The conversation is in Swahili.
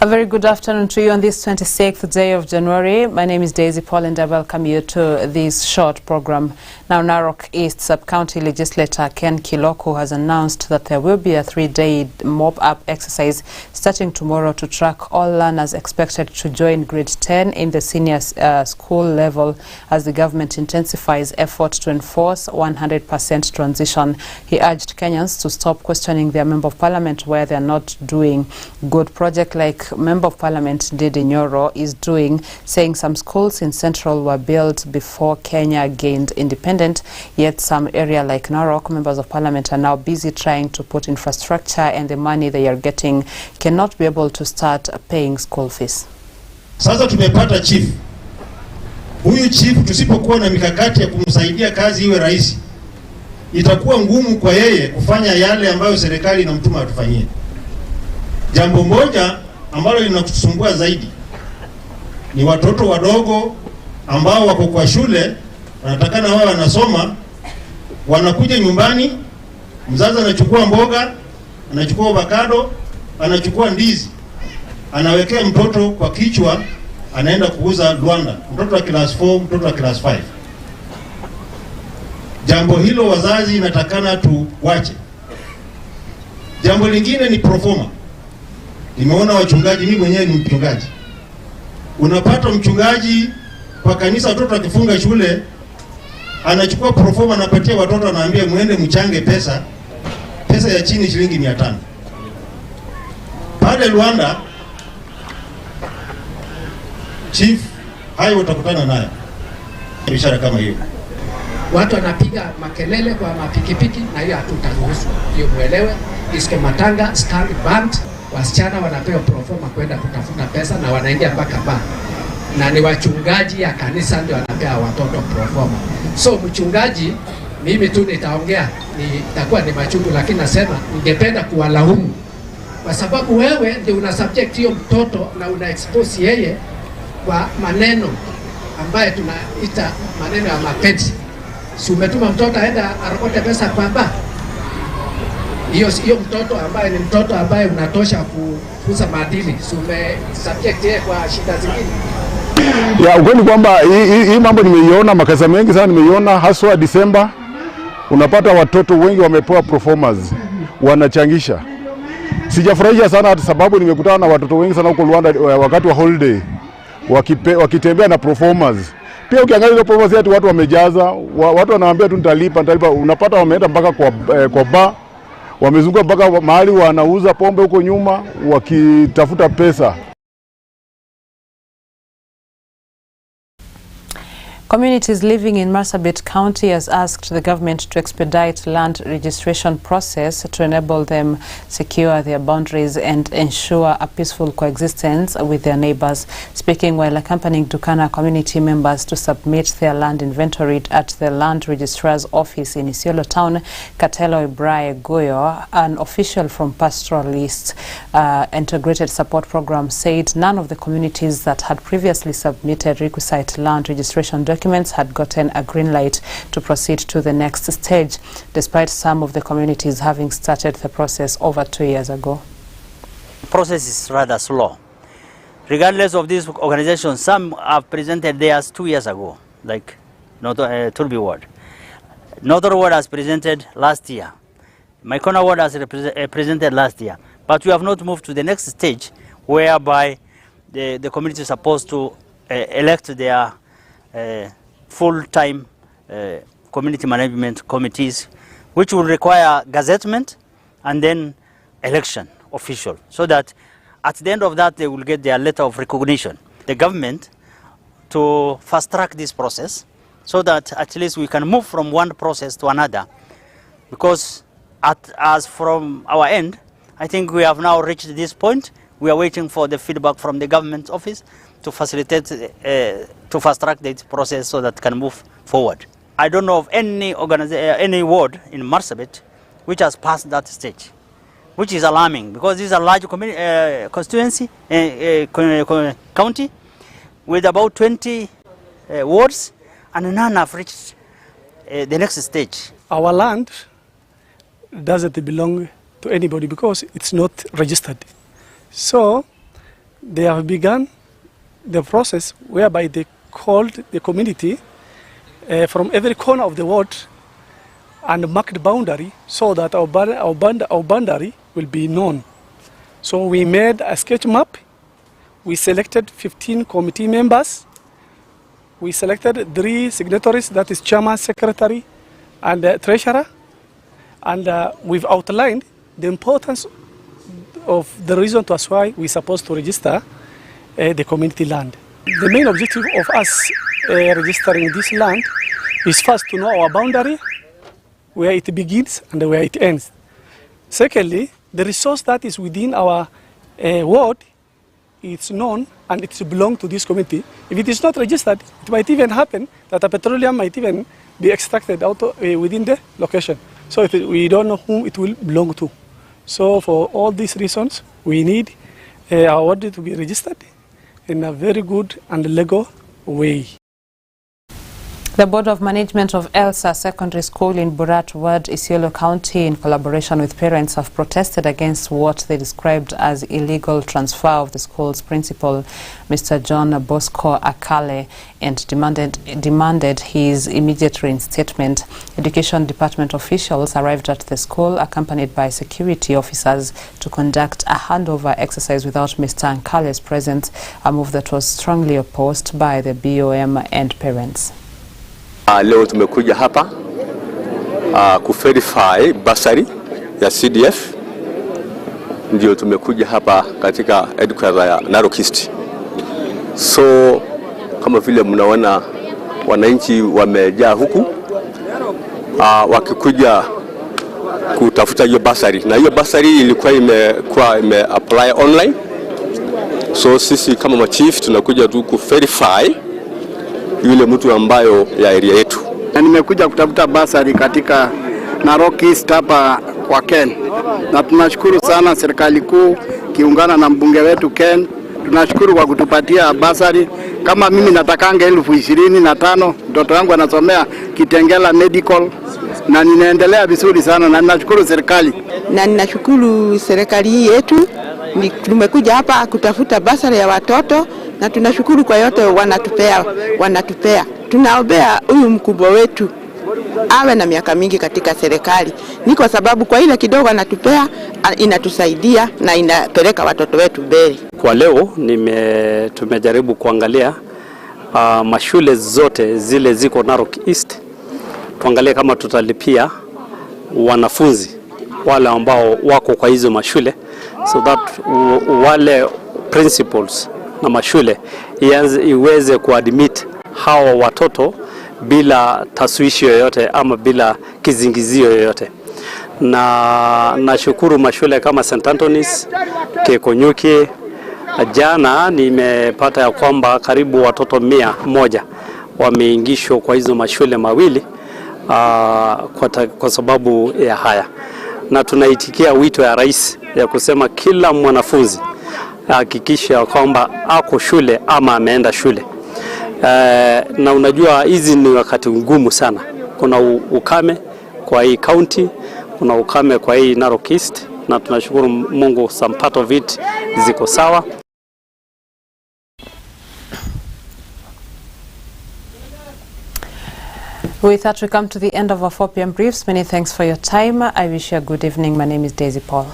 A very good afternoon to you on this 26th day of January. My name is Daisy Paul and I welcome you to this short program. Now, Narok East Sub-County Legislator Ken Kiloko has announced that there will be a 3-day mop-up exercise starting tomorrow to track all learners expected to join grade 10 in the senior school level as the government intensifies efforts to enforce 100% transition. He urged Kenyans to stop questioning their Member of Parliament where they are not doing good project like Member of Parliament Didi Nyoro is doing, saying some schools in Central were built before Kenya gained independence, yet some area like Narok, Members of Parliament are now busy trying to put infrastructure and the money they are getting cannot be able to start paying school fees. Sasa tumepata chief. Huyu chief tusipokuwa na mikakati ya kumsaidia kazi iwe rahisi, itakuwa ngumu kwa yeye kufanya yale ambayo serikali inamtuma atufanyie. Jambo moja ambalo linatusumbua zaidi ni watoto wadogo ambao wako kwa shule wanatakana wao wanasoma, wanakuja nyumbani, mzazi anachukua mboga, anachukua avocado, anachukua ndizi, anawekea mtoto kwa kichwa, anaenda kuuza Rwanda, mtoto wa class 4, mtoto wa class 5. Jambo hilo wazazi inatakana tuwache. Jambo lingine ni proforma. Nimeona wachungaji, mimi mwenyewe ni mchungaji. Unapata mchungaji kwa kanisa, watoto akifunga shule anachukua proforma anapatia watoto, anaambia muende mchange pesa ya chini shilingi 500. Pale Rwanda chief hayo utakutana nayo biashara kama hiyo. Watu wanapiga makelele kwa mapikipiki na hiyo hatutaruhusu. Hiyo muelewe, iske matanga stand band. Wasichana wanapewa proforma kwenda kutafuta pesa na wanaingia mpaka ba. Na ni wachungaji ya kanisa ndio wanapea watoto proforma. So mchungaji, mimi tu nitaongea, itakuwa ni machungu, lakini nasema ningependa kuwalaumu. Kwa sababu wewe ndio una subject hiyo mtoto na una expose yeye kwa maneno ambaye tunaita maneno ya mapenzi. Si umetuma mtoto aenda arokote pesa kwa ba. Hiyo mtoto ambaye ni mtoto ambaye unatosha kufunza maadili, sume subject yeye kwa shida zingine. Ya ukweli kwamba hii mambo nimeiona makasa mengi sana, nimeiona haswa Disemba. Unapata watoto wengi wamepewa performers, wanachangisha. Sijafurahia sana hata sababu nimekutana na watoto wengi sana huko Rwanda wakati wa holiday wakitembea na performers. Pia ukiangalia hizo performers yetu watu wamejaza, watu wanawaambia tu nitalipa. Unapata wameenda mpaka kwa bar, wamezunguka mpaka mahali wanauza pombe huko nyuma wakitafuta pesa. Communities living in Marsabit County has asked the government to expedite land registration process to enable them secure their boundaries and ensure a peaceful coexistence with their neighbors. Speaking while accompanying Turkana community members to submit their land inventory at the land registrar's office in Isiolo town, Katelo Ibrahe Goyo, an official from Pastoralist Integrated Support Program, said none of the communities that had previously submitted requisite land registration documents had gotten a green light to proceed to the next stage, despite some of the communities having started the process over 2 years ago. The process is rather slow. Regardless of these organizations, some have presented theirs 2 years ago, like Turbi Ward. Northern Ward has presented last year. Maikona Ward has presented last year. But we have not moved to the next stage, whereby the community is supposed to elect their full-time community management committees, which will require gazettement and then election official, so that at the end of that they will get their letter of recognition. The government to fast-track this process so that at least we can move from one process to another, because as from our end, I think we have now reached this point. We are waiting for the feedback from the government office to facilitate, to fast-track this process so that can move forward. I don't know of any ward in Marsabit which has passed that stage, which is alarming, because this is a large constituency, county, with about 20 wards, and none have reached the next stage. Our land doesn't belong to anybody because it's not registered. So they have begun the process whereby they called the community from every corner of the ward and marked boundary so that our boundary will be known. So we made a sketch map. We selected 15 committee members. We selected 3 signatories, that is chairman, secretary, and treasurer. And we've outlined the importance of the reason to us why we're supposed to register the community land. The main objective of us registering this land is first to know our boundary, where it begins and where it ends. Secondly, the resource that is within our ward, it's known and it belongs to this community. If it is not registered, it might even happen that a petroleum might even be extracted out within the location. So we don't know whom it will belong to. So for all these reasons, we need our ward to be registered in a very good and legal way. The Board of Management of Elsa Secondary School in Burat Ward, Isiolo County, in collaboration with parents, have protested against what they described as illegal transfer of the school's principal, Mr. John Bosco Akale, and demanded his immediate reinstatement. Education Department officials arrived at the school accompanied by security officers to conduct a handover exercise without Mr. Akale's presence, a move that was strongly opposed by the BOM and parents. Leo tumekuja hapa kuverify basari ya CDF, ndio tumekuja hapa katika headquarters ya Narok East. So kama vile mnaona wananchi wamejaa huku wakikuja kutafuta hiyo basari, na hiyo basari ilikuwa ime apply online. So sisi kama machief tunakuja tu kuverify yule mtu ambayo ya area yetu. Na nimekuja kutafuta basari katika Narok East hapa kwa Ken. Na tunashukuru sana serikali kuu kiungana na mbunge wetu Ken. Tunashukuru kwa kutupatia basari. Kama mimi natakanga 25,000, mtoto wangu anasomea Kitengela Medical na ninaendelea vizuri sana, na ninashukuru serikali. Na ninashukuru serikali yetu. Tumekuja hapa kutafuta basari ya watoto na tunashukuru kwa yote wanatupea. Tunaombea huyu mkubwa wetu awe na miaka mingi katika serikali. Ni kwa sababu kwa ile kidogo anatupea inatusaidia na inapeleka watoto wetu mbele. Kwa leo tumejaribu kuangalia mashule zote zile ziko Narok East. Tuangalie kama tutalipia wanafunzi wale ambao wako kwa hizo mashule, so that wale principals na mashule iweze kuadmit hawa watoto bila taswishi yoyote ama bila kizingizio yoyote. Na nashukuru mashule kama St. Anthony's, Kekonyuki. Jana nimepata ya kwamba karibu watoto 100 wameingishwa kwa hizo mashule mawili kwa sababu ya haya. Na tunaitikia wito ya rais ya kusema kila mwanafunzi hakikisha kwamba ako shule ama ameenda shule. Na unajua hizi ni wakati ngumu sana. Kuna ukame kwa hii county, kuna ukame kwa hii Narok East, na tunashukuru Mungu some part of it ziko sawa. With that, we come to the end of our 4 p.m. briefs. Many thanks for your time. I wish you a good evening. My name is Daisy Paul.